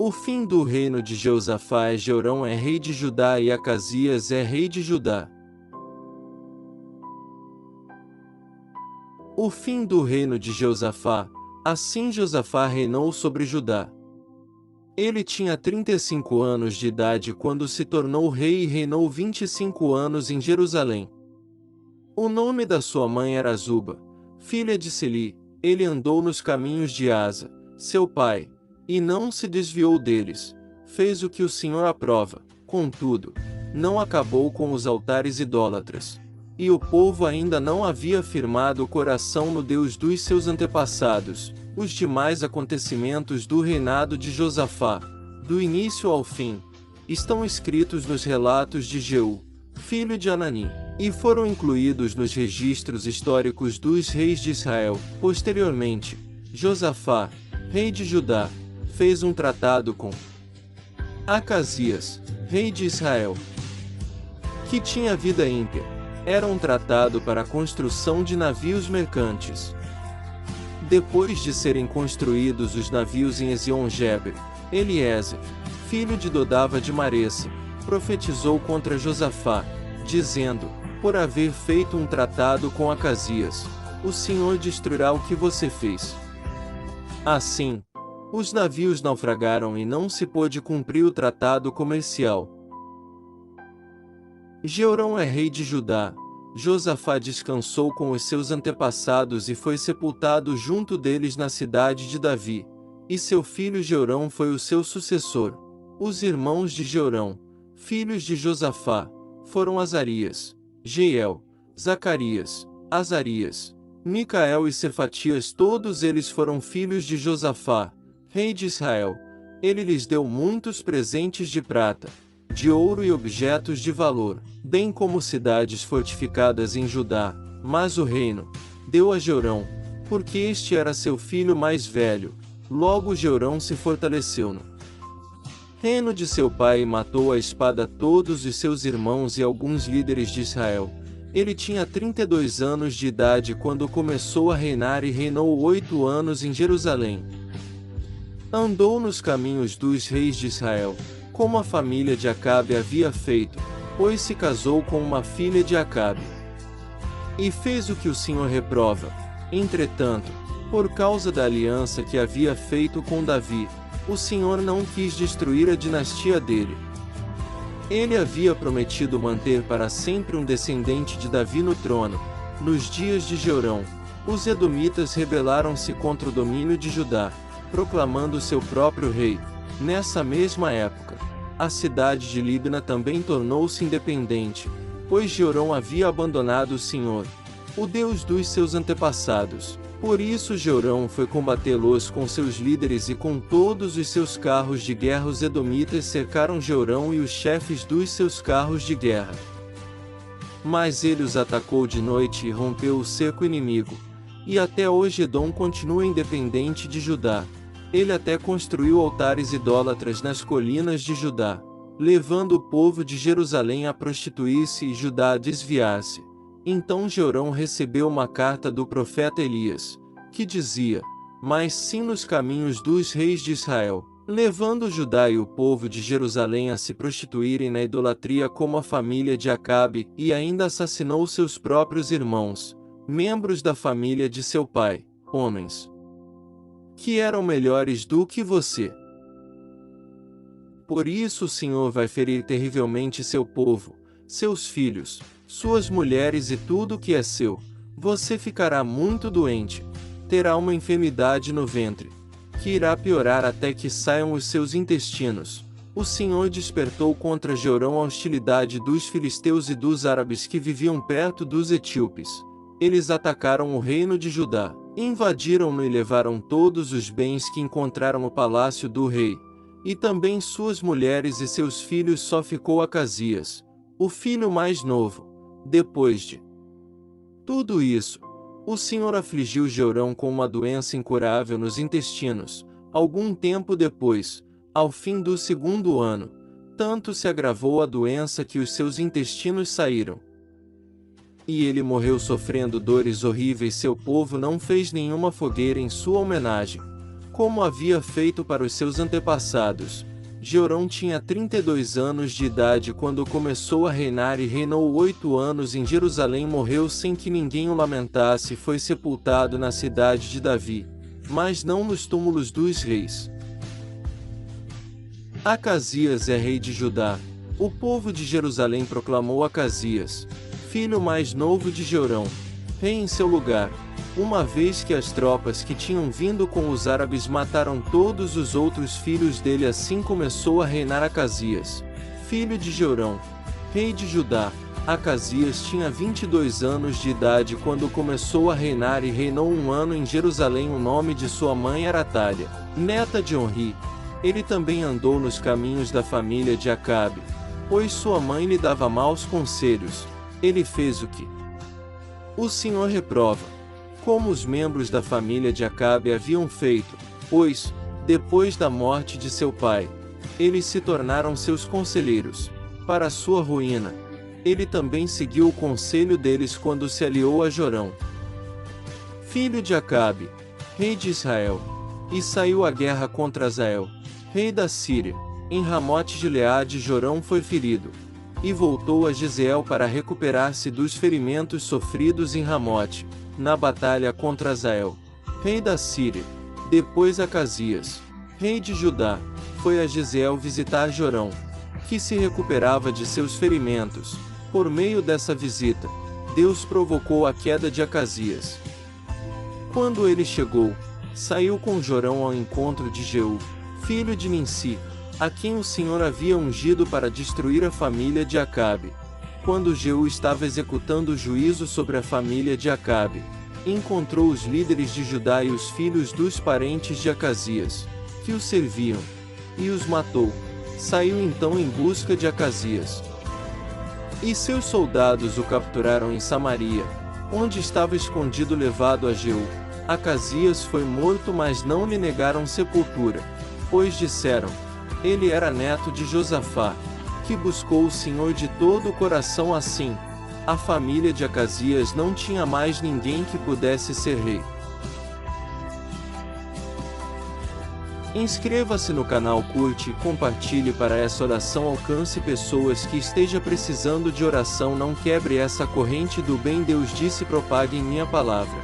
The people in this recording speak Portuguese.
O fim do reino de Jeosafá. Jeorão é rei de Judá e Acasias é rei de Judá. O fim do reino de Jeosafá. Assim Josafá reinou sobre Judá. Ele tinha 35 anos de idade quando se tornou rei e reinou 25 anos em Jerusalém. O nome da sua mãe era Zuba, filha de Seli. Ele andou nos caminhos de Asa, seu pai, e não se desviou deles. Fez o que o Senhor aprova, contudo, não acabou com os altares idólatras. E o povo ainda não havia firmado o coração no Deus dos seus antepassados. Os demais acontecimentos do reinado de Josafá, do início ao fim, estão escritos nos relatos de Jeú, filho de Anani, e foram incluídos nos registros históricos dos reis de Israel. Posteriormente, Josafá, rei de Judá, fez um tratado com Acasias, rei de Israel, que tinha vida ímpia. Era um tratado para a construção de navios mercantes. Depois de serem construídos os navios em Ezion-Geber, Eliezer, filho de Dodava de Maressa, profetizou contra Josafá, dizendo: por haver feito um tratado com Acasias, o Senhor destruirá o que você fez. Assim, os navios naufragaram e não se pôde cumprir o tratado comercial. Jeorão é rei de Judá. Josafá descansou com os seus antepassados e foi sepultado junto deles na cidade de Davi, e seu filho Jeorão foi o seu sucessor. Os irmãos de Jeorão, filhos de Josafá, foram Azarias, Jeiel, Zacarias, Azarias, Micael e Cefatias. Todos eles foram filhos de Josafá, rei de Israel. Ele lhes deu muitos presentes de prata, de ouro e objetos de valor, bem como cidades fortificadas em Judá. Mas o reino deu a Jeorão, porque este era seu filho mais velho. Logo Jeorão se fortaleceu no reino de seu pai e matou à espada todos os seus irmãos e alguns líderes de Israel. Ele tinha 32 anos de idade quando começou a reinar e reinou 8 anos em Jerusalém. Andou nos caminhos dos reis de Israel, como a família de Acabe havia feito, pois se casou com uma filha de Acabe. E fez o que o Senhor reprova. Entretanto, por causa da aliança que havia feito com Davi, o Senhor não quis destruir a dinastia dele. Ele havia prometido manter para sempre um descendente de Davi no trono. Nos dias de Jeorão, os edomitas rebelaram-se contra o domínio de Judá, proclamando seu próprio rei. Nessa mesma época, a cidade de Libna também tornou-se independente, pois Jeorão havia abandonado o Senhor, o Deus dos seus antepassados. Por isso Jeorão foi combatê-los com seus líderes e com todos os seus carros de guerra. Os edomitas cercaram Jeorão e os chefes dos seus carros de guerra. Mas ele os atacou de noite e rompeu o cerco inimigo. E até hoje Edom continua independente de Judá. Ele até construiu altares idólatras nas colinas de Judá, levando o povo de Jerusalém a prostituir-se e Judá a desviar-se. Então Jeorão recebeu uma carta do profeta Elias, que dizia: mas sim nos caminhos dos reis de Israel, levando Judá e o povo de Jerusalém a se prostituírem na idolatria como a família de Acabe, e ainda assassinou seus próprios irmãos, membros da família de seu pai, homens que eram melhores do que você. Por isso o Senhor vai ferir terrivelmente seu povo, seus filhos, suas mulheres e tudo o que é seu. Você ficará muito doente, terá uma enfermidade no ventre, que irá piorar até que saiam os seus intestinos. O Senhor despertou contra Jeorão a hostilidade dos filisteus e dos árabes que viviam perto dos etíopes. Eles atacaram o reino de Judá, invadiram-no e levaram todos os bens que encontraram no palácio do rei, e também suas mulheres e seus filhos. Só ficou Acasias, o filho mais novo. Depois de tudo isso, o Senhor afligiu Jeorão com uma doença incurável nos intestinos. Algum tempo depois, ao fim do 2º ano, tanto se agravou a doença que os seus intestinos saíram. E ele morreu sofrendo dores horríveis. Seu povo não fez nenhuma fogueira em sua homenagem, como havia feito para os seus antepassados. Jeorão tinha 32 anos de idade quando começou a reinar e reinou 8 anos em Jerusalém. Morreu sem que ninguém o lamentasse e foi sepultado na cidade de Davi, mas não nos túmulos dos reis. Acasias é rei de Judá. O povo de Jerusalém proclamou Acasias, filho mais novo de Jeorão, rei em seu lugar, uma vez que as tropas que tinham vindo com os árabes mataram todos os outros filhos dele. Assim começou a reinar Acasias, filho de Jeorão, rei de Judá. Acasias tinha 22 anos de idade quando começou a reinar e reinou 1 ano em Jerusalém. O nome de sua mãe era Atália, neta de Onri. Ele também andou nos caminhos da família de Acabe, pois sua mãe lhe dava maus conselhos. Ele fez o que o Senhor reprova, como os membros da família de Acabe haviam feito, pois, depois da morte de seu pai, eles se tornaram seus conselheiros, para sua ruína. Ele também seguiu o conselho deles quando se aliou a Jorão, filho de Acabe, rei de Israel, e saiu à guerra contra Azael, rei da Síria. Em Ramote-Gileade Jorão foi ferido, e voltou a Jezreel para recuperar-se dos ferimentos sofridos em Ramote, na batalha contra Azael, rei da Síria. Depois Acasias, rei de Judá, foi a Jezreel visitar Jorão, que se recuperava de seus ferimentos. Por meio dessa visita, Deus provocou a queda de Acasias. Quando ele chegou, saiu com Jorão ao encontro de Jeú, filho de Nimsi, a quem o Senhor havia ungido para destruir a família de Acabe. Quando Jeú estava executando o juízo sobre a família de Acabe, encontrou os líderes de Judá e os filhos dos parentes de Acasias, que o serviam, e os matou. Saiu então em busca de Acasias, e seus soldados o capturaram em Samaria, onde estava escondido, levado a Jeú. Acasias foi morto, mas não lhe negaram sepultura, pois disseram: ele era neto de Josafá, que buscou o Senhor de todo o coração. Assim, a família de Acasias não tinha mais ninguém que pudesse ser rei. Inscreva-se no canal, curte e compartilhe para essa oração alcance pessoas que estejam precisando de oração. Não quebre essa corrente do bem. Deus disse: propaguem minha palavra.